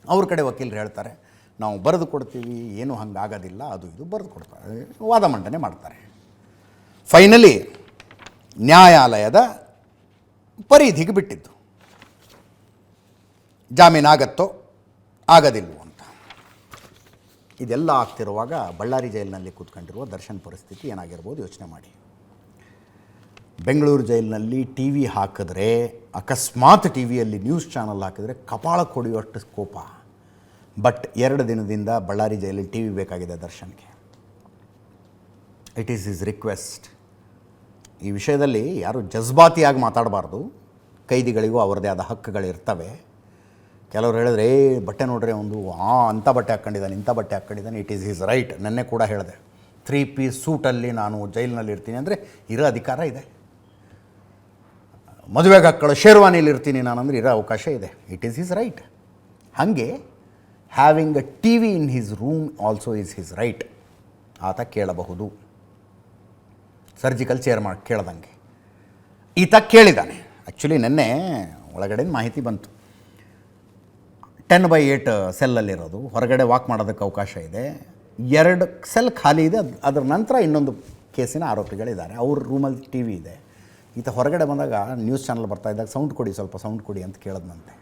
ಅವ್ರ ಕಡೆ ವಕೀಲರು ಹೇಳ್ತಾರೆ, ನಾವು ಬರೆದು ಕೊಡ್ತೀವಿ, ಏನೂ ಹಂಗಾಗೋದಿಲ್ಲ, ಅದು ಇದು ಬರೆದು ಕೊಡ್ತಾರೆ, ವಾದ ಮಂಡನೆ ಮಾಡ್ತಾರೆ. ಫೈನಲಿ ನ್ಯಾಯಾಲಯದ ಪರಿಧಿಗೆ ಬಿಟ್ಟಿದ್ದು, ಜಾಮೀನಾಗತ್ತೋ ಆಗೋದಿಲ್ವೋ ಅಂತ. ಇದೆಲ್ಲ ಆಗ್ತಿರುವಾಗ ಬಳ್ಳಾರಿ ಜೈಲಿನಲ್ಲಿ ಕೂತ್ಕೊಂಡಿರುವ ದರ್ಶನ್ ಪರಿಸ್ಥಿತಿ ಏನಾಗಿರ್ಬೋದು ಯೋಚನೆ ಮಾಡಿ. ಬೆಂಗಳೂರು ಜೈಲಿನಲ್ಲಿ ಟಿ ವಿ ಹಾಕಿದ್ರೆ, ಅಕಸ್ಮಾತ್ ಟಿ ವಿಯಲ್ಲಿ ನ್ಯೂಸ್ ಚಾನಲ್ ಹಾಕಿದ್ರೆ ಕಪಾಳ ಕೊಡಿಯುವಷ್ಟು ಕೋಪ. ಬಟ್ 2 ದಿನದಿಂದ ಬಳ್ಳಾರಿ ಜೈಲಲ್ಲಿ ಟಿ ವಿ ಬೇಕಾಗಿದೆ ದರ್ಶನ್ಗೆ. It is his request. ಈ ವಿಷಯದಲ್ಲಿ ಯಾರು ಜಜ್ಬಾತಿಯಾಗಿ ಮಾತಾಡಬಾರ್ದು. ಕೈದಿಗಳಿಗೂ ಅವರದೇ ಆದ ಹಕ್ಕುಗಳಿರ್ತವೆ. ಕೆಲವರು ಹೇಳಿದ್ರೆ, ಬಟ್ಟೆ ನೋಡ್ರಿ ಒಂದು ಅಂಥ ಬಟ್ಟೆ ಹಾಕ್ಕೊಂಡಿದ್ದಾನೆ, ಇಂಥ ಬಟ್ಟೆ ಹಾಕ್ಕೊಂಡಿದ್ದಾನೆ, ಇಟ್ ಈಸ್ ಹಿಸ್ ರೈಟ್. ನೆನ್ನೆ ಕೂಡ ಹೇಳಿದೆ, 3 ಪೀಸ್ ಸೂಟಲ್ಲಿ ನಾನು ಜೈಲಿನಲ್ಲಿ ಇರ್ತೀನಿ ಅಂದರೆ ಇರೋ ಅಧಿಕಾರ ಇದೆ. ಮದುವೆಗೆ ಹಾಕ್ಕೊಳ್ಳೋ ಶೇರ್ವಾನಿಲಿ ಇರ್ತೀನಿ ನಾನಂದ್ರೆ ಇರೋ ಅವಕಾಶ ಇದೆ. It is his right. ಹಾಗೆ having a TV in his room also is his right. ಆತ ಕೇಳಬಹುದು, ಸರ್ಜಿಕಲ್ ಚೇರ್ ಮಾಡಿ ಕೇಳ್ದಂಗೆ ಈತ ಕೇಳಿದ್ದಾನೆ. ಆ್ಯಕ್ಚುಲಿ ನೆನ್ನೆ ಒಳಗಡೆ ಮಾಹಿತಿ ಬಂತು, 10/8 ಸೆಲ್ಲಲ್ಲಿರೋದು, ಹೊರಗಡೆ ವಾಕ್ ಮಾಡೋದಕ್ಕೆ ಅವಕಾಶ ಇದೆ, 2 ಸೆಲ್ ಖಾಲಿ ಇದೆ. ಅದರ ನಂತರ ಇನ್ನೊಂದು ಕೇಸಿನ ಆರೋಪಿಗಳಿದ್ದಾರೆ, ಅವ್ರ ರೂಮಲ್ಲಿ ಟಿ ವಿ ಇದೆ. ಈತ ಹೊರಗಡೆ ಬಂದಾಗ ನ್ಯೂಸ್ ಚಾನಲ್ ಬರ್ತಾಯಿದ್ದಾಗ ಸೌಂಡ್ ಕೊಡಿ, ಸ್ವಲ್ಪ ಸೌಂಡ್ ಕೊಡಿ ಅಂತ ಕೇಳಿದ್ನಂತೆ.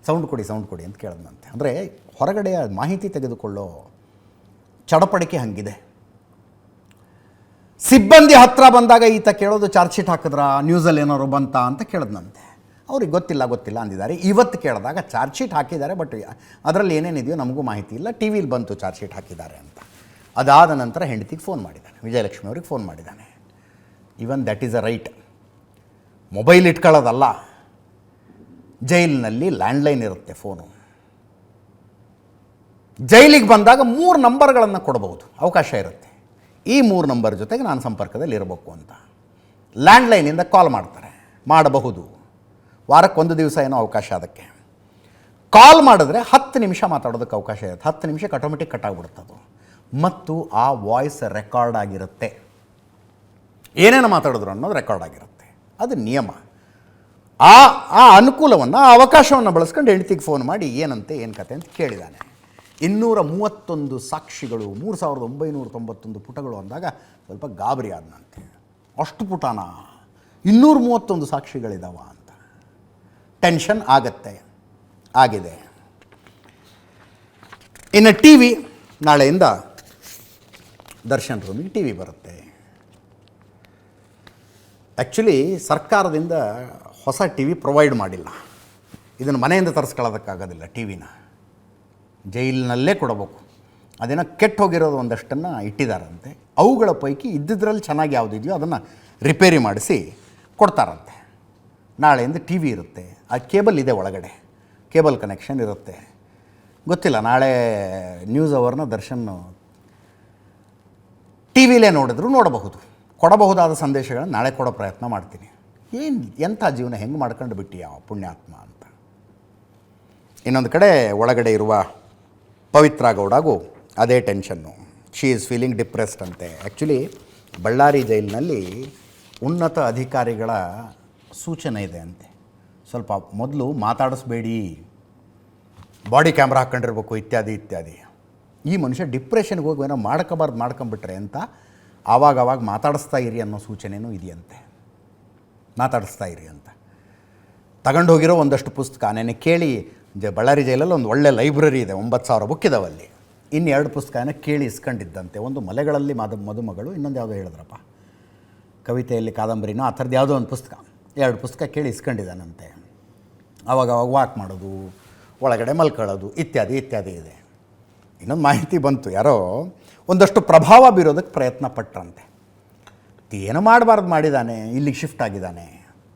ಸೌಂಡ್ ಕೊಡಿ ಅಂತ ಕೇಳಿದ್ನಂತೆ. ಅಂದರೆ ಹೊರಗಡೆಯ ಮಾಹಿತಿ ತೆಗೆದುಕೊಳ್ಳೋ ಚಡಪಡಿಕೆ ಹಂಗಿದೆ. ಸಿಬ್ಬಂದಿ ಹತ್ತಿರ ಬಂದಾಗ ಈತ ಕೇಳೋದು, ಚಾರ್ಜ್ ಶೀಟ್ ಹಾಕಿದ್ರಾ, ನ್ಯೂಸಲ್ಲಿ ಏನಾದ್ರು ಬಂತಾ ಅಂತ ಕೇಳಿದ್ನಂತೆ. ಅವ್ರಿಗೆ ಗೊತ್ತಿಲ್ಲ ಅಂದಿದ್ದಾರೆ. ಇವತ್ತು ಕೇಳಿದಾಗ ಚಾರ್ಜ್ ಶೀಟ್ ಹಾಕಿದ್ದಾರೆ, ಬಟ್ ಅದರಲ್ಲಿ ಏನೇನಿದೆಯೋ ನಮಗೂ ಮಾಹಿತಿ ಇಲ್ಲ, ಟಿ ವಿಲಿ ಬಂತು ಚಾರ್ಜ್ ಶೀಟ್ ಹಾಕಿದ್ದಾರೆ ಅಂತ. ಅದಾದ ನಂತರ ಹೆಂಡತಿಗೆ ಫೋನ್ ಮಾಡಿದ್ದಾನೆ, ವಿಜಯಲಕ್ಷ್ಮಿ ಅವ್ರಿಗೆ ಫೋನ್ ಮಾಡಿದ್ದಾನೆ. Even that is a right. Mobile ಇಟ್ಕೊಳ್ಳೋದಲ್ಲ, ಜೈಲಿನಲ್ಲಿ ಲ್ಯಾಂಡ್ಲೈನ್ ಇರುತ್ತೆ ಫೋನು. ಜೈಲಿಗೆ ಬಂದಾಗ 3 ನಂಬರ್ಗಳನ್ನು ಕೊಡಬಹುದು, ಅವಕಾಶ ಇರುತ್ತೆ. ಈ 3 ನಂಬರ್ ಜೊತೆಗೆ ನಾನು ಸಂಪರ್ಕದಲ್ಲಿ ಇರಬೇಕು ಅಂತ ಲ್ಯಾಂಡ್ಲೈನಿಂದ ಕಾಲ್ ಮಾಡಬಹುದು. ವಾರಕ್ಕೆ 1 ದಿವಸ ಏನೋ ಅವಕಾಶ. ಅದಕ್ಕೆ ಕಾಲ್ ಮಾಡಿದ್ರೆ 10 ನಿಮಿಷ ಮಾತಾಡೋದಕ್ಕೆ ಅವಕಾಶ ಇರುತ್ತೆ. 10 ನಿಮಿಷಕ್ಕೆ ಆಟೋಮೆಟಿಕ್ ಕಟ್ ಆಗಿಬಿಡುತ್ತದು. ಮತ್ತು ಆ ವಾಯ್ಸ್ ರೆಕಾರ್ಡ್ ಆಗಿರುತ್ತೆ, ಏನೇನು ಮಾತಾಡಿದ್ರು ಅನ್ನೋದು ರೆಕಾರ್ಡ್ ಆಗಿರುತ್ತೆ. ಅದು ನಿಯಮ. ಆ ಅನುಕೂಲವನ್ನು, ಆ ಅವಕಾಶವನ್ನು ಬಳಸ್ಕೊಂಡು ಹೆಂಡತಿಗೆ ಫೋನ್ ಮಾಡಿ ಏನು ಕತೆ ಅಂತ ಕೇಳಿದ್ದಾನೆ. 231 ಸಾಕ್ಷಿಗಳು, 3991 ಪುಟಗಳು ಅಂದಾಗ ಸ್ವಲ್ಪ ಗಾಬರಿ ಆದನಂತೆ. ಅಷ್ಟು ಪುಟನ, 231 ಸಾಕ್ಷಿಗಳಿದಾವ ಅಂತ ಟೆನ್ಷನ್ ಆಗತ್ತೆ. ಆಗಿದೆ. ಇನ್ನು ಟಿ ವಿ, ನಾಳೆಯಿಂದ ದರ್ಶನ್ ರೂಮಿಗೆ ಟಿ ವಿ ಬರುತ್ತೆ. ಆ್ಯಕ್ಚುಲಿ ಸರ್ಕಾರದಿಂದ ಹೊಸ ಟಿ ವಿ ಪ್ರೊವೈಡ್ ಮಾಡಿಲ್ಲ. ಇದನ್ನು ಮನೆಯಿಂದ ತರಿಸ್ಕೊಳ್ಳೋದಕ್ಕಾಗೋದಿಲ್ಲ. ಟಿ ವಿನ ಜೈಲಿನಲ್ಲೇ ಕೊಡಬೇಕು. ಅದೇನೋ ಕೆಟ್ಟು ಹೋಗಿರೋದು ಒಂದಷ್ಟನ್ನು ಇಟ್ಟಿದ್ದಾರಂತೆ. ಅವುಗಳ ಪೈಕಿ ಇದ್ದಿದ್ರಲ್ಲಿ ಚೆನ್ನಾಗಿ ಯಾವುದಿದೆಯೋ ಅದನ್ನು ರಿಪೇರಿ ಮಾಡಿಸಿ ಕೊಡ್ತಾರಂತೆ. ನಾಳೆಯಿಂದ ಟಿ ವಿ ಇರುತ್ತೆ. ಆ ಕೇಬಲ್ ಇದೆ ಒಳಗಡೆ, ಕೇಬಲ್ ಕನೆಕ್ಷನ್ ಇರುತ್ತೆ. ಗೊತ್ತಿಲ್ಲ, ನಾಳೆ ನ್ಯೂಸ್ ಅವರ್ನ ದರ್ಶನ್ ಟಿ ವಿಲೇ ನೋಡಬಹುದು. ಕೊಡಬಹುದಾದ ಸಂದೇಶಗಳನ್ನು ನಾಳೆ ಕೊಡೋ ಪ್ರಯತ್ನ ಮಾಡ್ತೀನಿ. ಎಂಥ ಜೀವನ ಹೆಂಗೆ ಮಾಡ್ಕೊಂಡು ಬಿಟ್ಟಿಯ ಪುಣ್ಯಾತ್ಮ ಅಂತ. ಇನ್ನೊಂದು ಕಡೆ ಒಳಗಡೆ ಇರುವ ಪವಿತ್ರ ಗೌಡಗೂ ಅದೇ ಟೆನ್ಷನ್ನು. ಶಿ ಈಸ್ ಫೀಲಿಂಗ್ ಡಿಪ್ರೆಸ್ಡ್ ಅಂತೆ. ಆ್ಯಕ್ಚುಲಿ ಬಳ್ಳಾರಿ ಜೈಲಿನಲ್ಲಿ ಉನ್ನತ ಅಧಿಕಾರಿಗಳ ಸೂಚನೆ ಇದೆ ಅಂತೆ, ಸ್ವಲ್ಪ ಮೊದಲು ಮಾತಾಡಿಸ್ಬೇಡಿ, ಬಾಡಿ ಕ್ಯಾಮ್ರಾ ಹಾಕ್ಕೊಂಡಿರ್ಬೇಕು, ಇತ್ಯಾದಿ. ಈ ಮನುಷ್ಯ ಡಿಪ್ರೆಷನ್ಗೆ ಹೋಗಿ ಏನೋ ಮಾಡ್ಕೊಂಬಿಟ್ರೆ ಅಂತ ಆವಾಗ ಮಾತಾಡಿಸ್ತಾ ಇರಿ ಅನ್ನೋ ಸೂಚನೆಯೂ ಇದೆಯಂತೆ. ಮಾತಾಡಿಸ್ತಾ ಇರಿ ಅಂತ ತಗೊಂಡು ಹೋಗಿರೋ ಒಂದಷ್ಟು ಪುಸ್ತಕ ನೆನೆ ಕೇಳಿ. ಬಳ್ಳಾರಿ ಜೈಲಲ್ಲಿ ಒಂದು ಒಳ್ಳೆ ಲೈಬ್ರರಿ ಇದೆ, 9,000 ಬುಕ್ ಇದಾವಲ್ಲಿ. ಇನ್ನು 2 ಪುಸ್ತಕನ ಕೇಳಿ ಇಸ್ಕೊಂಡಿದ್ದಂತೆ. ಒಂದು ಮಲೆಗಳಲ್ಲಿ ಮದುಮಗಳು, ಇನ್ನೊಂದು ಯಾವುದೋ ಹೇಳಿದ್ರಪ್ಪ, ಕವಿತೆಯಲ್ಲಿ ಕಾದಂಬರಿನೋ ಆ ಥರದ್ದು ಯಾವುದೋ ಒಂದು ಪುಸ್ತಕ. 2 ಪುಸ್ತಕ ಕೇಳಿ ಇಸ್ಕೊಂಡಿದ್ದಾನಂತೆ. ಆವಾಗ ವಾಕ್ ಮಾಡೋದು, ಒಳಗಡೆ ಮಲ್ಕೊಳ್ಳೋದು, ಇತ್ಯಾದಿ ಇದೆ. ಇನ್ನೊಂದು ಮಾಹಿತಿ ಬಂತು, ಯಾರೋ ಒಂದಷ್ಟು ಪ್ರಭಾವ ಬೀರೋದಕ್ಕೆ ಪ್ರಯತ್ನ ಪಟ್ಟರಂತೆ. ಏನೋ ಮಾಡಬಾರ್ದು ಮಾಡಿದ್ದಾನೆ, ಇಲ್ಲಿಗೆ ಶಿಫ್ಟ್ ಆಗಿದ್ದಾನೆ,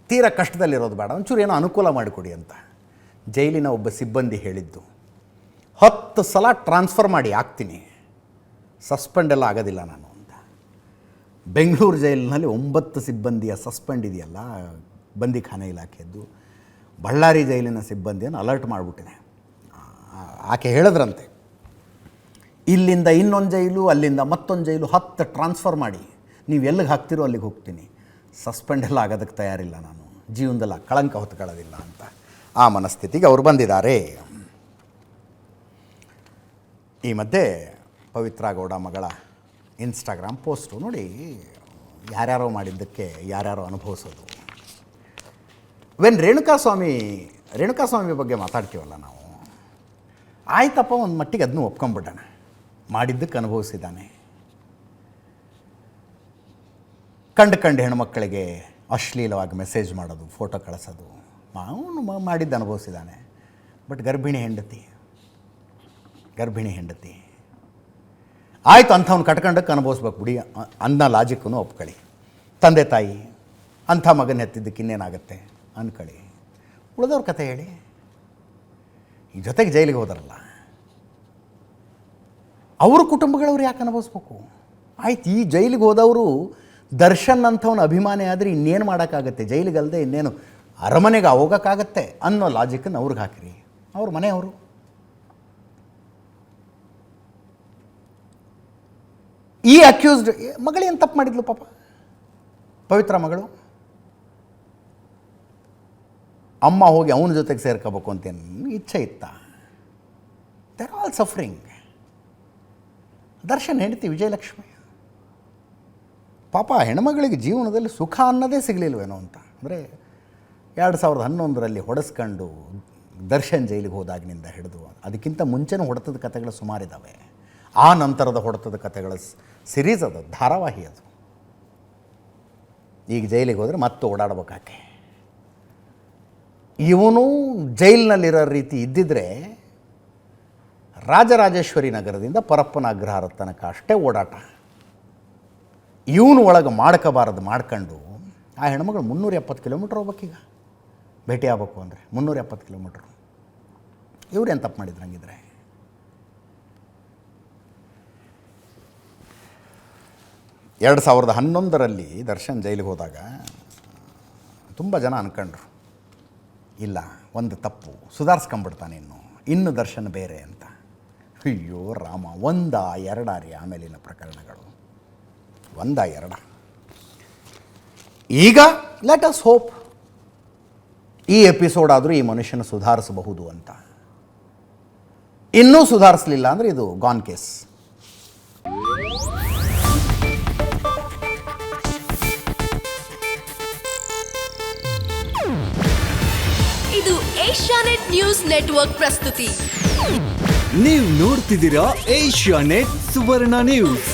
ತೀರಾ ಕಷ್ಟದಲ್ಲಿರೋದು ಬೇಡ, ಒಂಚೂರು ಏನೋ ಅನುಕೂಲ ಮಾಡಿಕೊಡಿ ಅಂತ ಜೈಲಿನ ಒಬ್ಬ ಸಿಬ್ಬಂದಿ ಹೇಳಿದ್ದು. 10 ಸಲ ಟ್ರಾನ್ಸ್ಫರ್ ಮಾಡಿ ಆಗ್ತೀನಿ, ಸಸ್ಪೆಂಡ್ ಎಲ್ಲ ಆಗೋದಿಲ್ಲ ನಾನು ಅಂತ. ಬೆಂಗಳೂರು ಜೈಲಿನಲ್ಲಿ 9 ಸಿಬ್ಬಂದಿಯ ಸಸ್ಪೆಂಡ್ ಇದೆಯಲ್ಲ, ಬಂದಿಖಾನೆ ಇಲಾಖೆಯದ್ದು. ಬಳ್ಳಾರಿ ಜೈಲಿನ ಸಿಬ್ಬಂದಿಯನ್ನು ಅಲರ್ಟ್ ಮಾಡಿಬಿಟ್ಟಿದೆ. ಆಕೆ ಹೇಳಿದ್ರಂತೆ, ಇಲ್ಲಿಂದ ಇನ್ನೊಂದು ಜೈಲು, ಅಲ್ಲಿಂದ ಮತ್ತೊಂದು ಜೈಲು, 10 ಟ್ರಾನ್ಸ್ಫರ್ ಮಾಡಿ, ನೀವು ಎಲ್ಲಿಗೆ ಹಾಕ್ತಿರೋ ಅಲ್ಲಿಗೆ ಹೋಗ್ತೀನಿ, ಸಸ್ಪೆಂಡ್ ಎಲ್ಲ ಆಗೋದಕ್ಕೆ ತಯಾರಿಲ್ಲ ನಾನು, ಜೀವನದಲ್ಲ ಕಳಂಕ ಹೊತ್ಕೊಳ್ಳೋದಿಲ್ಲ ಅಂತ ಆ ಮನಸ್ಥಿತಿಗೆ ಅವರು ಬಂದಿದ್ದಾರೆ. ಈ ಮಧ್ಯೆ ಪವಿತ್ರ ಗೌಡ ಮಗಳ ಇನ್ಸ್ಟಾಗ್ರಾಮ್ ಪೋಸ್ಟು ನೋಡಿ, ಯಾರ್ಯಾರೋ ಮಾಡಿದ್ದಕ್ಕೆ ಯಾರ್ಯಾರೋ ಅನುಭವಿಸೋದು. ರೇಣುಕಾಸ್ವಾಮಿ ಬಗ್ಗೆ ಮಾತಾಡ್ತೀವಲ್ಲ ನಾವು, ಆಯ್ತಪ್ಪ, ಒಂದು ಮಟ್ಟಿಗೆ ಅದನ್ನೂ ಒಪ್ಕೊಂಬಿಡೋಣ, ಮಾಡಿದ್ದಕ್ಕೆ ಅನುಭವಿಸಿದ್ದಾನೆ. ಕಂಡು ಹೆಣ್ಮಕ್ಕಳಿಗೆ ಅಶ್ಲೀಲವಾಗಿ ಮೆಸೇಜ್ ಮಾಡೋದು, ಫೋಟೋ ಕಳಿಸೋದು, ಅವನು ಮಾಡಿದ್ದು ಅನುಭವಿಸಿದ್ದಾನೆ. ಬಟ್ ಗರ್ಭಿಣಿ ಹೆಂಡತಿ ಆಯಿತು, ಅಂಥವ್ನು ಕಟ್ಕೊಂಡಕ್ಕೆ ಅನುಭವಿಸ್ಬೇಕು ಬಿಡಿ ಅನ್ನೋ ಲಾಜಿಕ್ಕೂ ಒಪ್ಕೊಳ್ಳಿ. ತಂದೆ ತಾಯಿ ಅಂಥ ಮಗನ ಹೆತ್ತಿದ್ದಕ್ಕೆ ಇನ್ನೇನಾಗುತ್ತೆ ಅಂದ್ಕೊಳ್ಳಿ. ಉಳಿದವ್ರ ಕತೆ ಹೇಳಿ. ಈ ಜೊತೆಗೆ ಜೈಲಿಗೆ ಹೋದಾರಲ್ಲ, ಅವ್ರ ಕುಟುಂಬಗಳವ್ರು ಯಾಕೆ ಅನುಭವಿಸ್ಬೇಕು? ಆಯ್ತು, ಈ ಜೈಲಿಗೆ ಹೋದವರು ದರ್ಶನ್ ಅಂಥವನ ಅಭಿಮಾನಿ ಆದರೆ ಇನ್ನೇನು ಮಾಡೋಕ್ಕಾಗತ್ತೆ, ಜೈಲಿಗಲ್ಲದೆ ಇನ್ನೇನು ಅರಮನೆಗೆ ಹೋಗೋಕ್ಕಾಗತ್ತೆ ಅನ್ನೋ ಲಾಜಿಕನ್ನು ಅವ್ರಿಗೆ ಹಾಕಿರಿ. ಅವ್ರ ಮನೆಯವರು. ಈ ಅಕ್ಯೂಸ್ಡ್ ಮಗಳೇನು ತಪ್ಪು ಮಾಡಿದ್ಲು ಪಾಪ, ಪವಿತ್ರ ಮಗಳು. ಅಮ್ಮ ಹೋಗಿ ಅವನ ಜೊತೆಗೆ ಸೇರ್ಕೋಬೇಕು ಅಂತೇನು ಇಚ್ಛೆ ಇತ್ತ? They are all suffering. Darshan ಹೆಂಡತಿ ವಿಜಯಲಕ್ಷ್ಮಿ ಪಾಪ, ಹೆಣ್ಮಗಳಿಗೆ ಜೀವನದಲ್ಲಿ ಸುಖ ಅನ್ನೋದೇ ಸಿಗಲಿಲ್ವೇನೋ ಅಂತ. ಅಂದರೆ 2011ರಲ್ಲಿ ಹೊಡೆಸ್ಕೊಂಡು ದರ್ಶನ್ ಜೈಲಿಗೆ ಹೋದಾಗಿನಿಂದ ಹಿಡಿದು ಅದಕ್ಕಿಂತ ಮುಂಚೆನೂ ಹೊಡೆತದ ಕಥೆಗಳು ಸುಮಾರಿದ್ದಾವೆ. ಆ ನಂತರದ ಹೊಡೆತದ ಕಥೆಗಳ ಸಿರೀಸ್ ಅದು, ಧಾರಾವಾಹಿ ಅದು. ಈಗ ಜೈಲಿಗೆ ಹೋದರೆ ಮತ್ತೆ ಓಡಾಡ್ಬೇಕಾಕೆ. ಇವನು ಜೈಲಿನಲ್ಲಿರೋ ರೀತಿ ಇದ್ದಿದ್ರೆ ರಾಜರಾಜೇಶ್ವರಿ ನಗರದಿಂದ ಪರಪ್ಪನ ಅಗ್ರಹಾರದ ತನಕ ಅಷ್ಟೇ ಓಡಾಟ. ಇವನು ಒಳಗೆ ಮಾಡ್ಕೋಬಾರದು ಮಾಡ್ಕೊಂಡು ಆ ಹೆಣ್ಮಗಳು 370 ಕಿಲೋಮೀಟ್ರ್ ಹೋಗ್ಬೇಕೀಗ ಭೇಟಿ ಆಗ್ಬೇಕು ಅಂದರೆ 370 ಕಿಲೋಮೀಟ್ರು. ಇವ್ರು ಏನು ತಪ್ಪು ಮಾಡಿದ್ರು ಹಂಗಿದ್ರೆ? ಎರಡು 2011ರಲ್ಲಿ ದರ್ಶನ್ ಜೈಲಿಗೆ ಹೋದಾಗ ತುಂಬ ಜನ ಅಂದ್ಕೊಂಡ್ರು, ಇಲ್ಲ ಒಂದು ತಪ್ಪು ಸುಧಾರಿಸ್ಕೊಂಬಿಡ್ತಾನೆ, ಇನ್ನು ದರ್ಶನ್ ಬೇರೆ ಅಂತ. ಅಯ್ಯೋ ರಾಮ, 1-2 ರೀ ಆಮೇಲಿನ ಪ್ರಕರಣಗಳು, 1-2. ಈಗ ಲೆಟ್ ಅಸ್ ಹೋಪ್ ಈ ಎಪಿಸೋಡ್ ಆದರೂ ಈ ಮನುಷ್ಯನ ಸುಧಾರಿಸಬಹುದು ಅಂತ. ಇನ್ನೂ ಸುಧಾರಿಸಲಿಲ್ಲ ಅಂದರೆ ಇದು ಗಾನ್ ಕೇಸ್. ಇದು ಏಷ್ಯಾನೆಟ್ ನ್ಯೂಸ್ ನೆಟ್ವರ್ಕ್ ಪ್ರಸ್ತುತಿ. ನೀವು ನೋಡ್ತಿದ್ದೀರಾ ಏಷ್ಯಾನೆಟ್ ಸುವರ್ಣ ನ್ಯೂಸ್.